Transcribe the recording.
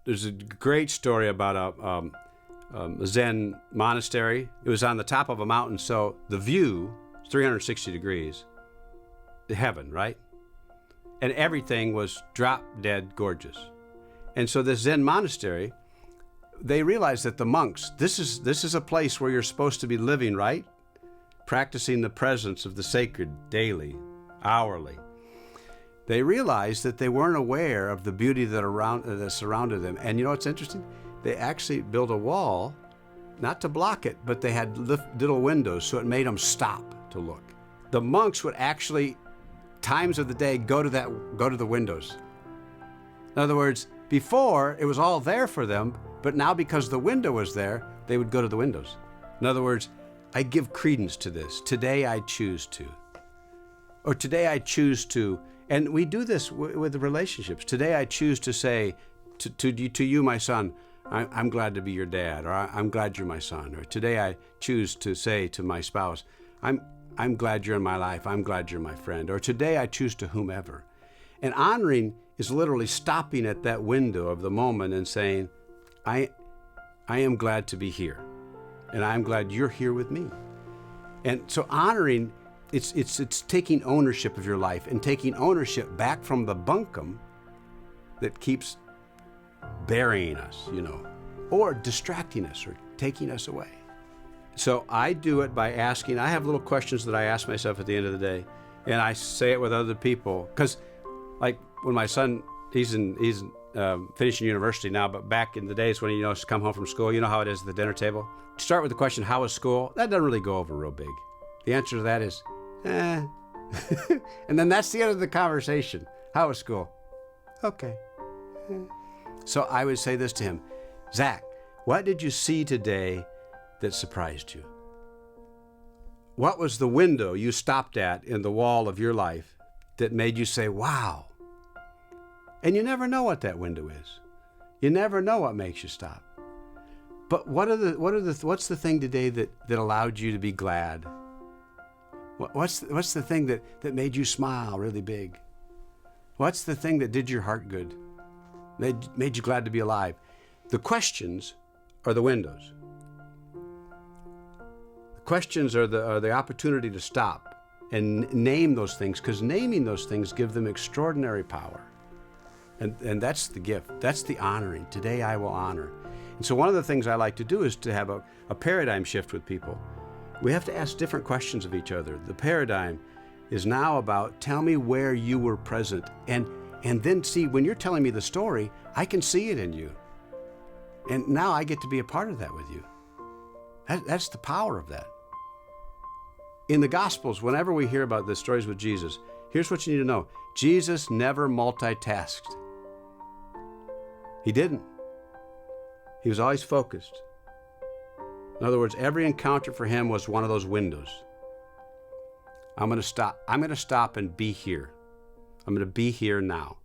there's a great story about a Zen monastery. It was on the top of a mountain, so the view is 360 degrees, heaven, right? And everything was drop dead gorgeous. And so this Zen monastery, they realized that the monks, this is a place where you're supposed to be living, right? Practicing the presence of the sacred daily, hourly. They realized that they weren't aware of the beauty that surrounded them. And you know what's interesting? They actually built a wall, not to block it, but they had little windows, so it made them stop to look. The monks would actually, times of the day, go to the windows. In other words, before it was all there for them, but now because the window was there, they would go to the windows. In other words, I give credence to this. Today I choose to. Or today I choose to. And we do this with the relationships. Today I choose to say to you, my son, I'm glad to be your dad, or I'm glad you're my son. Or today I choose to say to my spouse, I'm glad you're in my life. I'm glad you're my friend. Or today I choose to whomever. And honoring is literally stopping at that window of the moment and saying, I am glad to be here. And I'm glad you're here with me. And so honoring, it's taking ownership of your life and taking ownership back from the bunkum that keeps burying us, or distracting us or taking us away. So I do it by asking. I have little questions that I ask myself at the end of the day, and I say it with other people. Because, like when my son, he's finishing university now, but back in the days when he come home from school, you know how it is at the dinner table. Start with the question, "How was school?" That doesn't really go over real big. The answer to that is, and then that's the end of the conversation. How was school? Okay. So I would say this to him, Zach, what did you see today that surprised you? What was the window you stopped at in the wall of your life that made you say, wow? And you never know what that window is. You never know what makes you stop. But what's the thing today that allowed you to be glad? What's the thing that made you smile really big? What's the thing that did your heart good? Made you glad to be alive? The questions are the windows. The questions are the opportunity to stop and name those things, because naming those things give them extraordinary power. And that's the gift. That's the honoring. Today I will honor. And so one of the things I like to do is to have a paradigm shift with people. We have to ask different questions of each other. The paradigm is now about, tell me where you were present. And then see, when you're telling me the story, I can see it in you. And now I get to be a part of that with you. That's the power of that. In the Gospels, whenever we hear about the stories with Jesus, here's what you need to know. Jesus never multitasked. He didn't. He was always focused. In other words, every encounter for him was one of those windows. I'm going to stop. I'm going to stop and be here. I'm going to be here now.